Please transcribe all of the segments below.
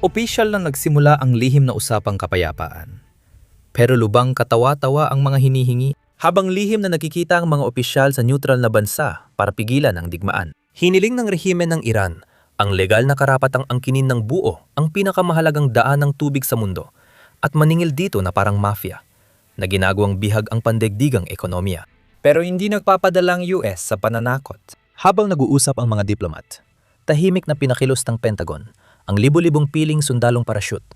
Opisyal na nagsimula ang lihim na usapang kapayapaan. Pero lubang katawa-tawa ang mga hinihingi habang lihim na nakikita ang mga opisyal sa neutral na bansa para pigilan ang digmaan. Hiniling ng rehimen ng Iran ang legal na karapatang angkinin ng buo ang pinakamahalagang daan ng tubig sa mundo at maningil dito na parang mafia na ginagawang bihag ang pandaigdigang ekonomiya. Pero hindi nagpapadalang US sa pananakot. Habang nag-uusap ang mga diplomat, tahimik na pinakilos ng Pentagon ang libo-libong piling sundalong parachute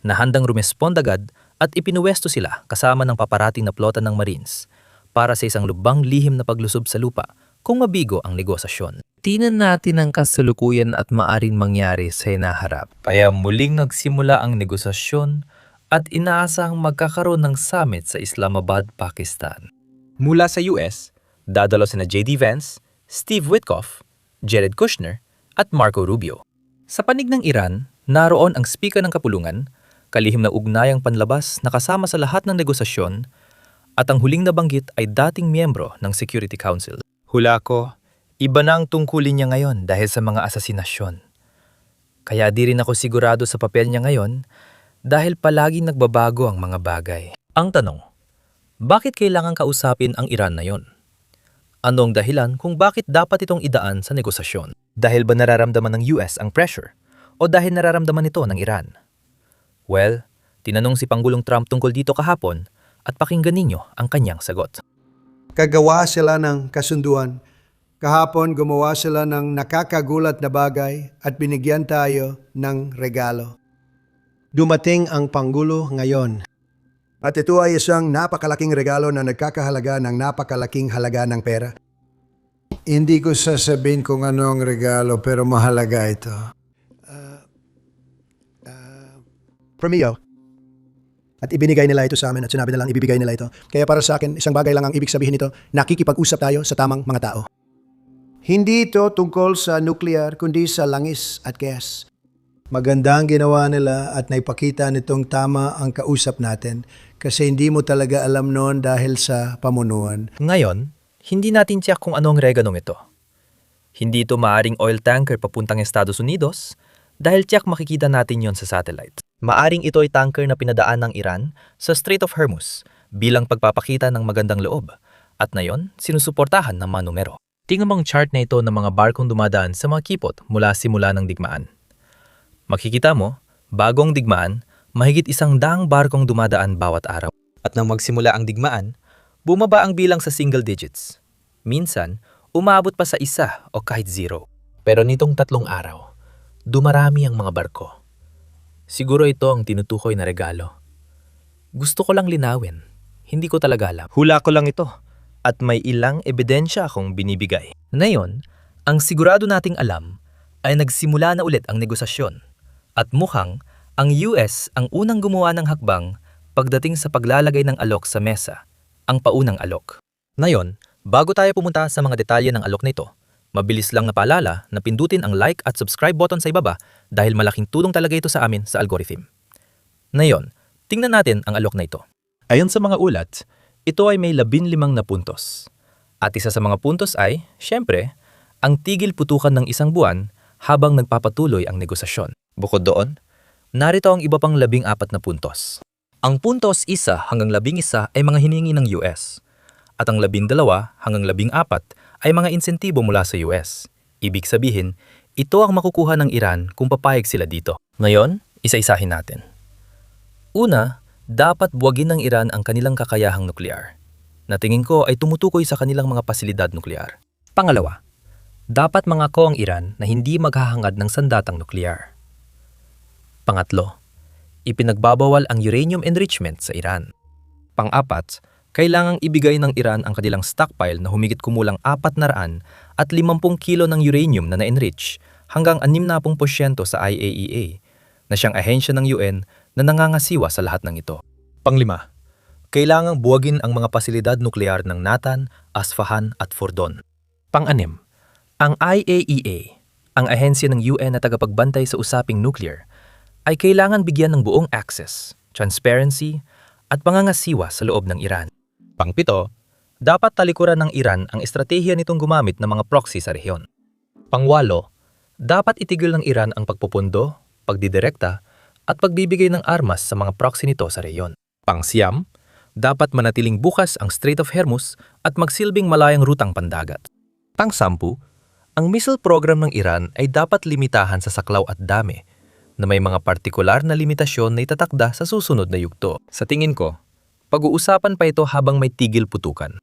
na handang rumespond agad at ipinuwesto sila kasama ng paparating na plota ng Marines para sa isang lubang lihim na paglusob sa lupa kung mabigo ang negosasyon. Tinan natin ang kasalukuyan at maaring mangyari sa hinaharap. Kaya muling nagsimula ang negosasyon at inaasahang magkakaroon ng summit sa Islamabad, Pakistan. Mula sa US, dadalo sina J.D. Vance, Steve Witkoff, Jared Kushner at Marco Rubio. Sa panig ng Iran, naroon ang Speaker ng Kapulungan, kalihim na ugnayang panlabas na kasama sa lahat ng negosasyon, at ang huling nabanggit ay dating miyembro ng Security Council. Hula ko, iba na ang tungkulin niya ngayon dahil sa mga asasinasyon. Kaya di rin ako sigurado sa papel niya ngayon dahil palaging nagbabago ang mga bagay. Ang tanong, bakit kailangan kausapin ang Iran na yon? Ano ang dahilan kung bakit dapat itong idaan sa negosasyon? Dahil ba nararamdaman ng US ang pressure? O dahil nararamdaman ito ng Iran? Well, tinanong si Pangulong Trump tungkol dito kahapon at pakinggan ninyo ang kanyang sagot. Kagawa sila ng kasunduan. Kahapon gumawa sila ng nakakagulat na bagay at binigyan tayo ng regalo. Dumating ang Pangulo ngayon. At ito ay isang napakalaking regalo na nagkakahalaga ng napakalaking halaga ng pera. Hindi ko sasabihin kung ano ang regalo pero mahalaga ito. Premio. At ibinigay nila ito sa amin at sinabi nilang ibibigay nila ito. Kaya para sa akin, isang bagay lang ang ibig sabihin nito, nakikipag-usap tayo sa tamang mga tao. Hindi ito tungkol sa nuclear kundi sa langis at gas. Maganda ang ginawa nila at naipakita nitong tama ang kausap natin kasi hindi mo talaga alam noon dahil sa pamunuan. Ngayon, hindi natin tiyak kung ano ang reganong ito. Hindi ito maaring oil tanker papuntang Estados Unidos dahil tiyak makikita natin yon sa satellite. Maaring ito ay tanker na pinadaan ng Iran sa Strait of Hormuz bilang pagpapakita ng magandang loob at na yon sinusuportahan ng mga numero. Tingnan mong chart na ito ng mga barkong dumadaan sa mga kipot mula simula ng digmaan. Makikita mo, bagong digmaan, mahigit 100 barkong dumadaan bawat araw. At nang magsimula ang digmaan, bumaba ang bilang sa single digits. Minsan, umabot pa sa 1 o kahit 0. Pero nitong 3 araw, dumarami ang mga barko. Siguro ito ang tinutukoy na regalo. Gusto ko lang linawin. Hindi ko talaga alam. Hula ko lang ito. At may ilang ebidensya akong binibigay. Ngayon, ang sigurado nating alam ay nagsimula na ulit ang negosasyon. At mukhang ang US ang unang gumawa ng hakbang pagdating sa paglalagay ng alok sa mesa, ang paunang alok. Ngayon, bago tayo pumunta sa mga detalye ng alok na ito, mabilis lang na paalala na pindutin ang like at subscribe button sa ibaba dahil malaking tulong talaga ito sa amin sa algorithm. Ngayon, tingnan natin ang alok na ito. Ayon sa mga ulat, ito ay may 15 na puntos. At isa sa mga puntos ay, syempre, ang tigil putukan ng 1 buwan habang nagpapatuloy ang negosasyon. Bukod doon, narito ang iba pang 14 na puntos. Ang puntos 1 hanggang 11 ay mga hiningi ng US. At ang 12 hanggang 14 ay mga insentibo mula sa US. Ibig sabihin, ito ang makukuha ng Iran kung papayag sila dito. Ngayon, isa-isahin natin. Una, dapat buwagin ng Iran ang kanilang kakayahang nuklear, na tingin ko ay tumutukoy sa kanilang mga pasilidad nuklear. Pangalawa, dapat mangako ang Iran na hindi maghahangad ng sandatang nuklear. Pangatlo, ipinagbabawal ang uranium enrichment sa Iran. Pang-apat, kailangang ibigay ng Iran ang kanilang stockpile na humigit kumulang 450 kilo ng uranium na na-enrich hanggang 60% sa IAEA, na siyang ahensya ng UN na nangangasiwa sa lahat ng ito. Panglima, kailangang buwagin ang mga pasilidad nuklear ng Natan, Asfahan at Fordon. Pang-anim, ang IAEA, ang ahensya ng UN na tagapagbantay sa usaping nuclear, ay kailangan bigyan ng buong access, transparency, at pangangasiwa sa loob ng Iran. Pang-7, dapat talikuran ng Iran ang estratehiya nitong gumamit ng mga proxy sa rehiyon. Pang-8, dapat itigil ng Iran ang pagpupundo, pagdidirekta, at pagbibigay ng armas sa mga proxy nito sa reyon. Pang-siyam, dapat manatiling bukas ang Strait of Hormuz at magsilbing malayang rutang pandagat. Pang-sampu, ang missile program ng Iran ay dapat limitahan sa saklaw at dami na may mga partikular na limitasyon na itatakda sa susunod na yugto. Sa tingin ko, pag-uusapan pa ito habang may tigil putukan.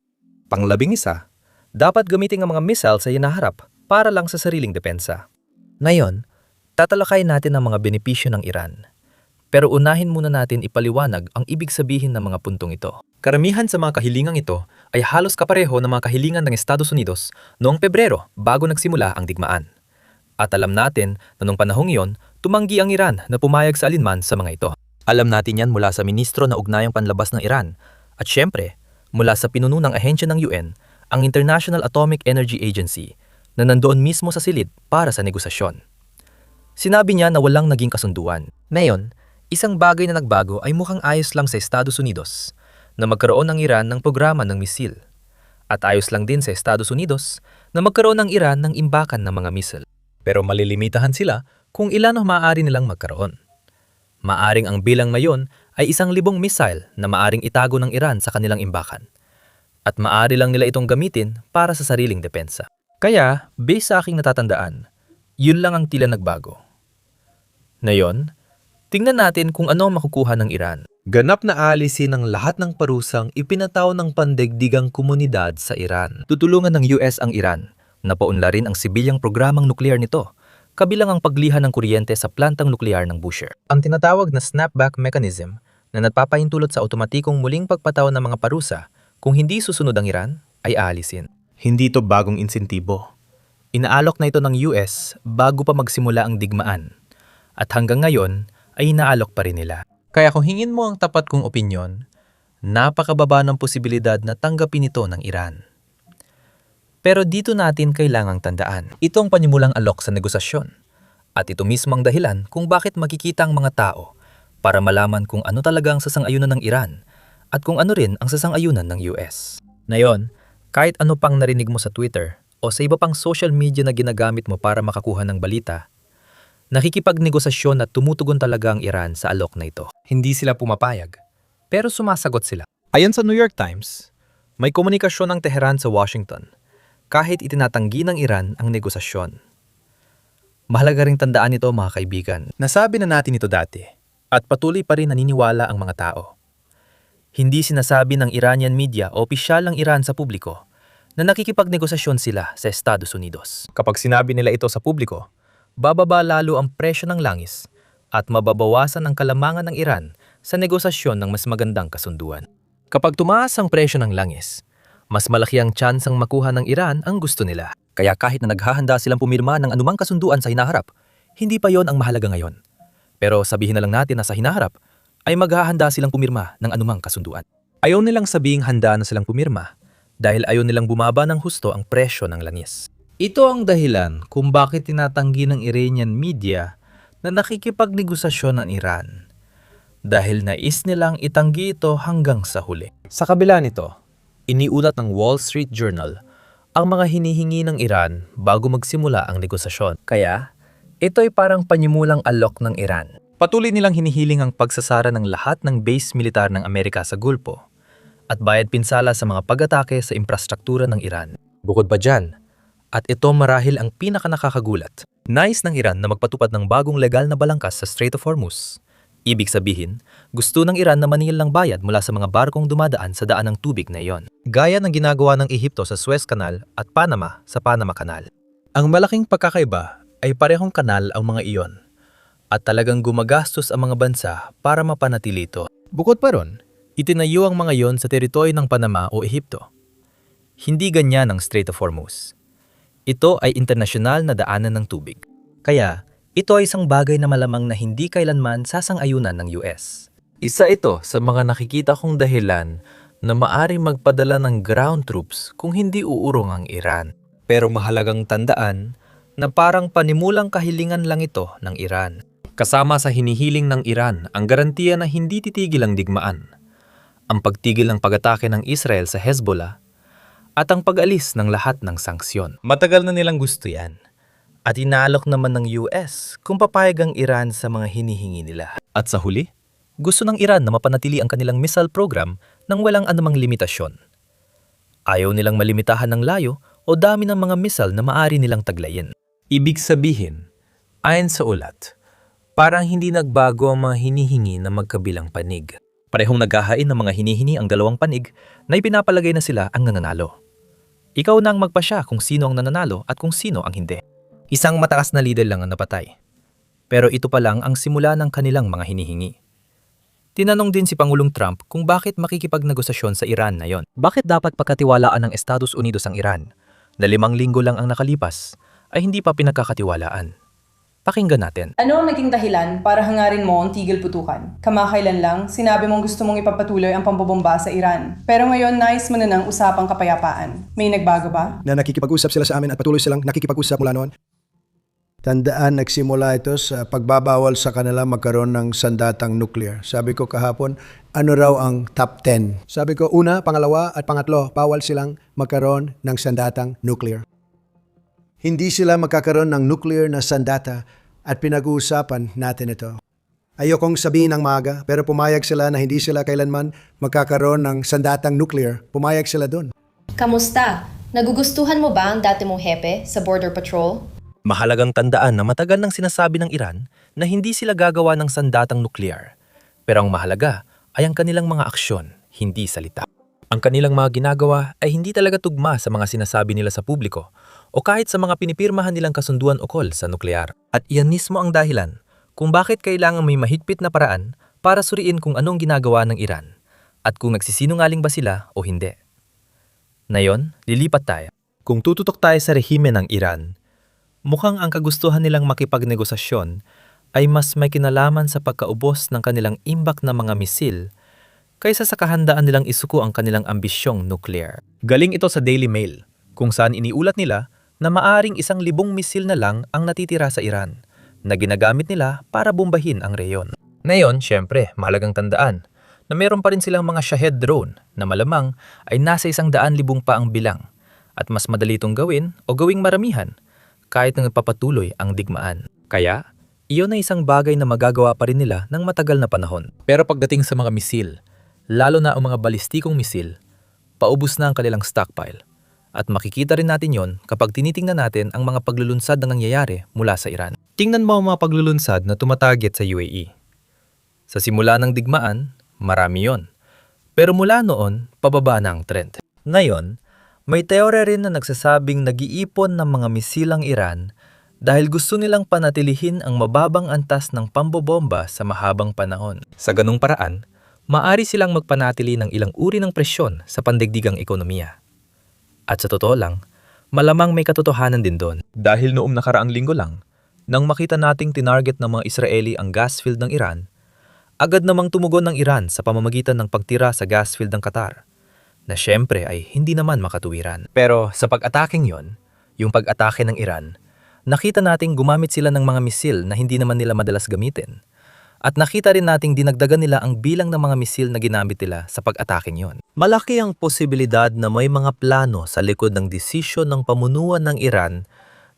Pang-11, dapat gamitin ang mga missile sa hinaharap para lang sa sariling depensa. Ngayon, tatalakayin natin ang mga benepisyo ng Iran. Pero unahin muna natin ipaliwanag ang ibig sabihin ng mga puntong ito. Karamihan sa mga kahilingang ito ay halos kapareho ng mga kahilingan ng Estados Unidos noong Pebrero bago nagsimula ang digmaan. At alam natin na noong panahong iyon, tumanggi ang Iran na pumayag sa alinman sa mga ito. Alam natin yan mula sa Ministro na Ugnayang Panlabas ng Iran at syempre, mula sa pinununang ahensya ng UN, ang International Atomic Energy Agency, na nandoon mismo sa silid para sa negosasyon. Sinabi niya na walang naging kasunduan. Ngayon, isang bagay na nagbago ay mukhang ayos lang sa Estados Unidos na magkaroon ng Iran ng programa ng misil. At ayos lang din sa Estados Unidos na magkaroon ng Iran ng imbakan ng mga misil. Pero malilimitahan sila kung ilan o maaari nilang magkaroon. Maaring ang bilang mayon ay 1,000 missile na maaring itago ng Iran sa kanilang imbakan. At maaari lang nila itong gamitin para sa sariling depensa. Kaya, based sa aking natatandaan, yun lang ang tila nagbago. Ngayon, tingnan natin kung ano ang makukuha ng Iran. Ganap na alisin ang lahat ng parusang ipinataw ng pandaigdigang komunidad sa Iran. Tutulungan ng US ang Iran na paunlarin ang sibilyang programang nuklear nito, kabilang ang pagliha ng kuryente sa plantang nuklear ng Bushehr. Ang tinatawag na snapback mechanism na nagpapahintulot sa otomatikong muling pagpataw ng mga parusa kung hindi susunod ang Iran ay aalisin. Hindi ito bagong insentibo. Inaalok na ito ng US bago pa magsimula ang digmaan at hanggang ngayon ay inaalok pa rin nila. Kaya kung hingin mo ang tapat kong opinyon, napakababa ng posibilidad na tanggapin ito ng Iran. Pero dito natin kailangang tandaan, ito ang panimulang alok sa negosasyon at ito mismo ang dahilan kung bakit makikita ang mga tao para malaman kung ano talaga ang sasang-ayunan ng Iran at kung ano rin ang sasang-ayunan ng US. Ngayon, kahit ano pang narinig mo sa Twitter o sa iba pang social media na ginagamit mo para makakuha ng balita, nakikipagnegosasyon at tumutugon talaga ang Iran sa alok na ito. Hindi sila pumapayag, pero sumasagot sila. Ayon sa New York Times, may komunikasyon ng Tehran sa Washington kahit itinatanggi ng Iran ang negosasyon. Mahalaga ring tandaan ito mga kaibigan. Nasabi na natin ito dati at patuloy pa rin naniniwala ang mga tao. Hindi sinasabi ng Iranian media o opisyal ng Iran sa publiko na nakikipagnegosasyon sila sa Estados Unidos. Kapag sinabi nila ito sa publiko, bababa lalo ang presyo ng langis at mababawasan ang kalamangan ng Iran sa negosasyon ng mas magandang kasunduan. Kapag tumaas ang presyo ng langis, mas malaki ang tsansang makuha ng Iran ang gusto nila. Kaya kahit na naghahanda silang pumirma ng anumang kasunduan sa hinaharap, hindi pa yon ang mahalaga ngayon. Pero sabihin na lang natin na sa hinaharap ay maghahanda silang pumirma ng anumang kasunduan. Ayaw nilang sabihing handa na silang pumirma dahil ayaw nilang bumaba ng husto ang presyo ng langis. Ito ang dahilan kung bakit tinatanggi ng Iranian media na nakikipagnegosasyon ng Iran. Dahil nais nilang itanggi ito hanggang sa huli. Sa kabila nito, iniulat ng Wall Street Journal ang mga hinihingi ng Iran bago magsimula ang negosasyon. Kaya, ito ay parang panimulang alok ng Iran. Patuloy nilang hinihiling ang pagsasara ng lahat ng base militar ng Amerika sa Gulpo at bayad pinsala sa mga pag-atake sa infrastruktura ng Iran. Bukod pa dyan, at ito marahil ang pinakanakakagulat, nais ng Iran na magpatupad ng bagong legal na balangkas sa Strait of Hormuz. Ibig sabihin, gusto ng Iran na maningil ng bayad mula sa mga barkong dumadaan sa daan ng tubig na iyon. Gaya ng ginagawa ng Ehipto sa Suez Canal at Panama sa Panama Canal. Ang malaking pagkakaiba ay parehong kanal ang mga iyon at talagang gumagastos ang mga bansa para mapanatili ito. Bukod pa ron, itinayo ang mga iyon sa teritoryo ng Panama o Ehipto. Hindi ganyan ang Strait of Hormuz. Ito ay internasyonal na daanan ng tubig. Kaya, ito ay isang bagay na malamang na hindi kailanman sasang-ayunan ng US. Isa ito sa mga nakikita kong dahilan na maaring magpadala ng ground troops kung hindi uurong ang Iran. Pero mahalagang tandaan na parang panimulang kahilingan lang ito ng Iran. Kasama sa hinihiling ng Iran ang garantiya na hindi titigil ang digmaan, ang pagtigil ng pag-atake ng Israel sa Hezbollah, at ang pag-alis ng lahat ng sanksyon. Matagal na nilang gusto yan. At inaalok naman ng US kung papayag ang Iran sa mga hinihingi nila. At sa huli, gusto ng Iran na mapanatili ang kanilang missile program nang walang anumang limitasyon. Ayaw nilang malimitahan ng layo o dami ng mga missile na maaari nilang taglayin. Ibig sabihin, ayon sa ulat, parang hindi nagbago ang mga hinihingi na magkabilang panig. Parehong naghahain ng mga hinihingi ang dalawang panig na ipinapalagay na sila ang nananalo. Ikaw na ang magpasya kung sino ang nananalo at kung sino ang hindi. Isang mataas na leader lang ang napatay. Pero ito pa lang ang simula ng kanilang mga hinihingi. Tinanong din si Pangulong Trump kung bakit makikipagnegosasyon sa Iran na yon. Bakit dapat pagkatiwalaan ng Estados Unidos ang Iran na 5 linggo lang ang nakalipas ay hindi pa pinagkakatiwalaan? Pakinggan natin. Ano ang naging dahilan para hangarin mo ang tigil putukan? Kamakailan lang, sinabi mong gusto mong ipagpatuloy ang pambobomba sa Iran. Pero ngayon, nais mo na ng usapang kapayapaan. May nagbago ba? Na nakikipag-usap sila sa amin at patuloy silang nakikipag-usap mula noon. Tandaan, nagsimula ito sa pagbabawal sa kanila magkaroon ng sandatang nuclear. Sabi ko kahapon, ano raw ang top 10? Sabi ko, una, pangalawa at pangatlo, bawal silang magkaroon ng sandatang nuclear. Hindi sila magkakaroon ng nuclear na sandata at pinag-uusapan natin ito. Ayokong sabihin ng maaga, pero pumayag sila na hindi sila kailanman magkakaroon ng sandatang nuclear. Pumayag sila dun. Kamusta? Nagugustuhan mo ba ang dati mong hepe sa Border Patrol? Mahalagang tandaan na matagal nang sinasabi ng Iran na hindi sila gagawa ng sandatang nuklear. Pero ang mahalaga ay ang kanilang mga aksyon, hindi salita. Ang kanilang mga ginagawa ay hindi talaga tugma sa mga sinasabi nila sa publiko o kahit sa mga pinipirmahan nilang kasunduan ukol sa nuklear. At iyan mismo ang dahilan kung bakit kailangan may mahigpit na paraan para suriin kung anong ginagawa ng Iran at kung nagsisinungaling ba sila o hindi. Ngayon, lilipat tayo. Kung tututok tayo sa rehime ng Iran, mukhang ang kagustuhan nilang makipagnegosasyon ay mas may kinalaman sa pagkaubos ng kanilang imbak na mga misil kaysa sa kahandaan nilang isuko ang kanilang ambisyong nuclear. Galing ito sa Daily Mail, kung saan iniulat nila na maaring 1,000 misil na lang ang natitira sa Iran na ginagamit nila para bombahin ang reyon. Ngayon, syempre, mahalagang tandaan na meron pa rin silang mga Shahed drone na malamang ay nasa 100,000 pa ang bilang at mas madali itong gawin o gawing maramihan kahit na nagpapatuloy ang digmaan. Kaya, iyon ay isang bagay na magagawa pa rin nila ng matagal na panahon. Pero pagdating sa mga misil, lalo na ang mga balistikong misil, paubos na ang kanilang stockpile. At makikita rin natin yon kapag tinitingnan natin ang mga paglulunsad na nangyayari mula sa Iran. Tingnan mo ang mga paglulunsad na tumatarget sa UAE. Sa simula ng digmaan, marami yon. Pero mula noon, pababa na ang trend. Ngayon, may teorya rin na nagsasabing nag-iipon ng mga misil ang Iran dahil gusto nilang panatilihin ang mababang antas ng pambobomba sa mahabang panahon. Sa ganung paraan, maaari silang magpanatili ng ilang uri ng presyon sa pandigdigang ekonomiya. At sa totoo lang, malamang may katotohanan din doon. Dahil noong nakaraang linggo lang, nang makita nating tinarget ng mga Israeli ang gas field ng Iran, agad namang tumugon ng Iran sa pamamagitan ng pagtira sa gas field ng Qatar, na syempre ay hindi naman makatuwiran. Pero sa pag-ataking yon, yung pag-atake ng Iran, nakita nating gumamit sila ng mga misil na hindi naman nila madalas gamitin. At nakita rin nating dinagdagan nila ang bilang ng mga misil na ginamit nila sa pag-ataking yon. Malaki ang posibilidad na may mga plano sa likod ng desisyon ng pamunuan ng Iran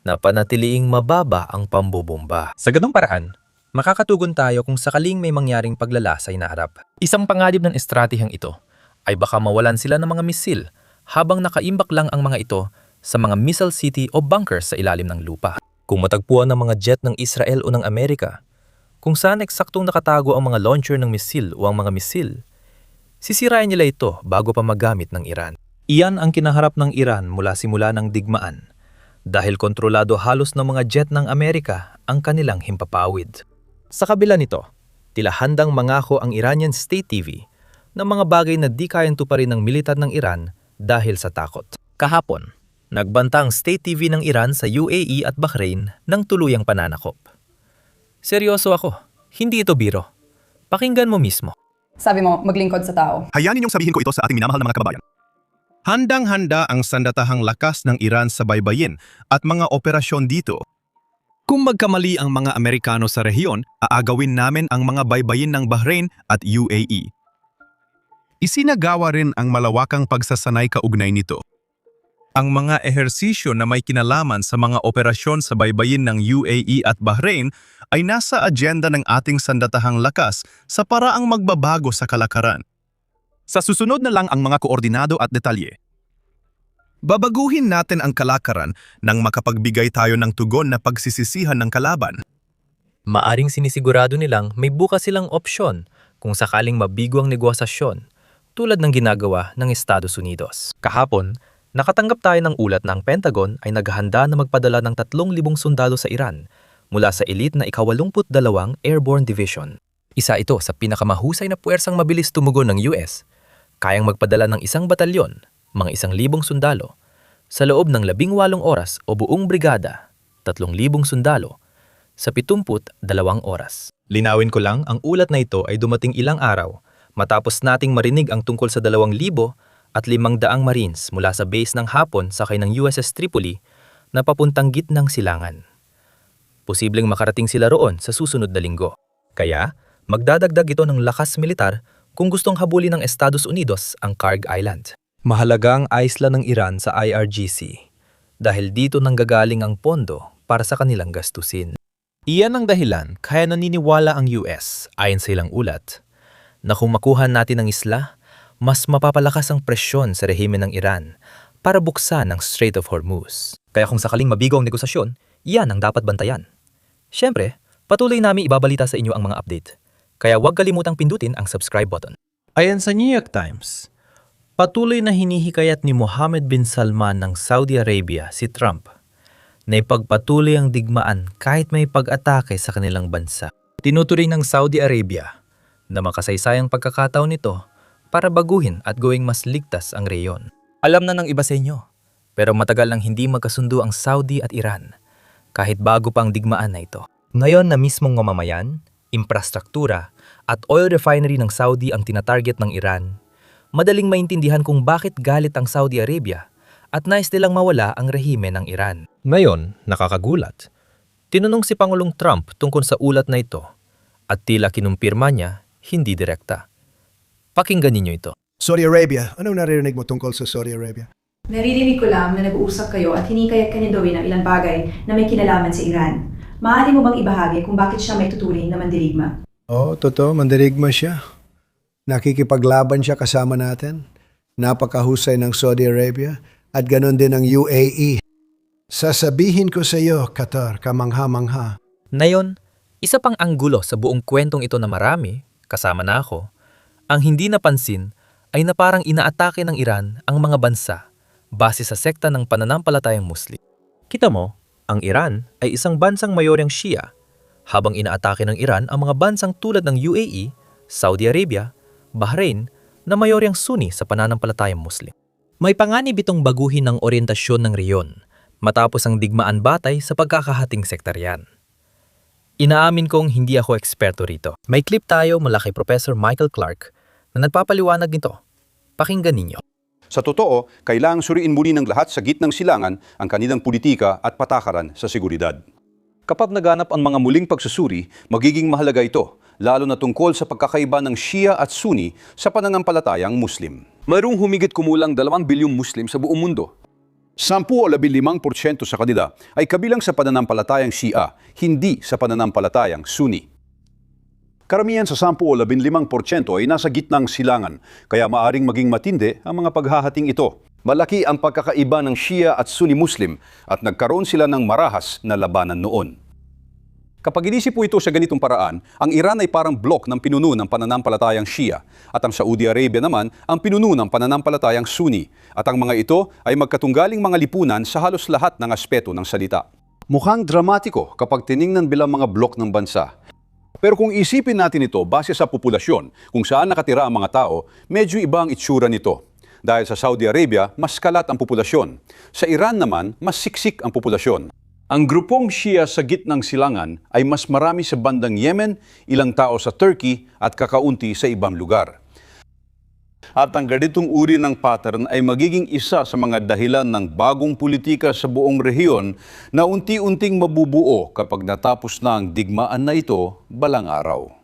na panatiliing mababa ang pambobomba. Sa ganung paraan, makakatugon tayo kung sakaling may mangyaring paglalasay na harap. Isang panganib ng estratehiyang ito ay baka mawalan sila ng mga misil habang nakaimbak lang ang mga ito sa mga missile city o bunkers sa ilalim ng lupa. Kung matagpuan ng mga jet ng Israel o ng Amerika, kung saan eksaktong nakatago ang mga launcher ng misil o ang mga misil, sisirain nila ito bago pa magamit ng Iran. Iyan ang kinaharap ng Iran mula simula ng digmaan dahil kontrolado halos ng mga jet ng Amerika ang kanilang himpapawid. Sa kabila nito, tila handang mangako ang Iranian State TV ng mga bagay na di kayang tuparin ng militar ng Iran dahil sa takot. Kahapon, nagbanta ang State TV ng Iran sa UAE at Bahrain ng tuluyang pananakop. Seryoso ako, hindi ito biro. Pakinggan mo mismo. Sabi mo, maglingkod sa tao. Hayanin niyong sabihin ko ito sa ating minamahal na mga kababayan. Handang-handa ang sandatahang lakas ng Iran sa baybayin at mga operasyon dito. Kung magkamali ang mga Amerikano sa rehiyon, aagawin namin ang mga baybayin ng Bahrain at UAE. Isinagawa rin ang malawakang pagsasanay kaugnay nito. Ang mga ehersisyo na may kinalaman sa mga operasyon sa baybayin ng UAE at Bahrain ay nasa agenda ng ating sandatahang lakas sa paraang magbabago sa kalakaran. Sa susunod na lang ang mga koordinado at detalye. Babaguhin natin ang kalakaran nang makapagbigay tayo ng tugon na pagsisisihan ng kalaban. Maaring sinisigurado nilang may bukas silang opsyon kung sakaling mabigo ang negosasyon, tulad ng ginagawa ng Estados Unidos. Kahapon, nakatanggap tayo ng ulat na ang Pentagon ay naghahanda na magpadala ng 3,000 sundalo sa Iran mula sa elite na ika-82 Airborne Division. Isa ito sa pinakamahusay na puwersang mabilis tumugon ng US, kayang magpadala ng 1 batalyon, mga 1,000 sundalo, sa loob ng 18 oras o buong brigada, 3,000 sundalo, sa 72 oras. Linawin ko lang, ang ulat na ito ay dumating ilang araw matapos nating marinig ang tungkol sa 2,000 at 500 Marines mula sa base ng Hapon sakay ng USS Tripoli na papuntang gitnang silangan. Posibleng makarating sila roon sa susunod na linggo. Kaya, magdadagdag ito ng lakas militar kung gustong habulin ng Estados Unidos ang Kharg Island. Mahalaga ang isla ng Iran sa IRGC dahil dito nanggagaling ang pondo para sa kanilang gastusin. Iyan ang dahilan kaya naniniwala ang US, ayon sa ilang ulat, na kung makuha natin ang isla, mas mapapalakas ang presyon sa rehimen ng Iran para buksan ang Strait of Hormuz. Kaya kung sakaling mabigo ang negosasyon, iyan ang dapat bantayan. Siyempre, patuloy namin ibabalita sa inyo ang mga update, kaya huwag kalimutang pindutin ang subscribe button. Ayon sa New York Times, patuloy na hinihikayat ni Mohammed bin Salman ng Saudi Arabia si Trump na ipagpatuloy ang digmaan kahit may pag-atake sa kanilang bansa. Tinuturing ng Saudi Arabia na makasaysayang pagkakataon nito para baguhin at gawing mas ligtas ang reyon. Alam na ng iba sa inyo, pero matagal nang hindi magkasundo ang Saudi at Iran kahit bago pa ang digmaan na ito. Ngayon na mismong mamamayan, infrastruktura at oil refinery ng Saudi ang tinatarget ng Iran, madaling maintindihan kung bakit galit ang Saudi Arabia at nais nilang mawala ang rehimen ng Iran. Ngayon, nakakagulat. Tinanong si Pangulong Trump tungkol sa ulat na ito at tila kinumpirma niya, hindi direkta. Pakinggan ninyo ito. Saudi Arabia, anong naririnig mo tungkol sa Saudi Arabia? Naririnig ko lang na nag-uusap kayo at hinikayat ka niya gawin ang ilang bagay na may kinalaman sa Iran. Maaari mo bang ibahagi kung bakit siya may tuturing na mandirigma? Oo, totoo, mandirigma siya. Nakikipaglaban siya kasama natin. Napakahusay ng Saudi Arabia at ganon din ang UAE. Sasabihin ko sa iyo, Qatar, kamangha-mangha. Ngayon, isa pang anggulo sa buong kwentong ito na marami, kasama na ako, ang hindi napansin ay na parang inaatake ng Iran ang mga bansa base sa sekta ng pananampalatayang Muslim. Kita mo, ang Iran ay isang bansang mayoryang Shia, habang inaatake ng Iran ang mga bansang tulad ng UAE, Saudi Arabia, Bahrain na mayoryang Sunni sa pananampalatayang Muslim. May panganib itong baguhin ang oryentasyon ng reyon matapos ang digmaan batay sa pagkakahating sektaryan. Inaamin kong hindi ako eksperto rito. May clip tayo mula kay Professor Michael Clark na nagpapaliwanag nito. Pakinggan ninyo. Sa totoo, kailangang suriin muli ng lahat sa gitnang silangan ang kanilang politika at patakaran sa seguridad. Kapag naganap ang mga muling pagsusuri, magiging mahalaga ito, lalo na tungkol sa pagkakaiba ng Shia at Sunni sa pananampalatayang Muslim. Mayroong humigit kumulang 2 bilyong Muslim sa buong mundo. 10 o 15% sa kanila ay kabilang sa pananampalatayang Shia, hindi sa pananampalatayang Sunni. Karamihan sa 10 o 15% ay nasa gitnang silangan, kaya maaring maging matindi ang mga paghahating ito. Malaki ang pagkakaiba ng Shia at Sunni Muslim at nagkaroon sila ng marahas na labanan noon. Kapag inisip po ito sa ganitong paraan, ang Iran ay parang blok ng pinuno ng pananampalatayang Shia at ang Saudi Arabia naman ang pinuno ng pananampalatayang Sunni at ang mga ito ay magkatunggaling mga lipunan sa halos lahat ng aspeto ng salita. Mukhang dramatiko kapag tiningnan bilang mga blok ng bansa. Pero kung isipin natin ito base sa populasyon, kung saan nakatira ang mga tao, medyo iba ang itsura nito. Dahil sa Saudi Arabia, mas kalat ang populasyon. Sa Iran naman, mas siksik ang populasyon. Ang grupong Shia sa gitnang silangan ay mas marami sa bandang Yemen, ilang tao sa Turkey at kakaunti sa ibang lugar. At ang ganitong uri ng pattern ay magiging isa sa mga dahilan ng bagong politika sa buong rehiyon na unti-unting mabubuo kapag natapos na ang digmaan na ito balang araw.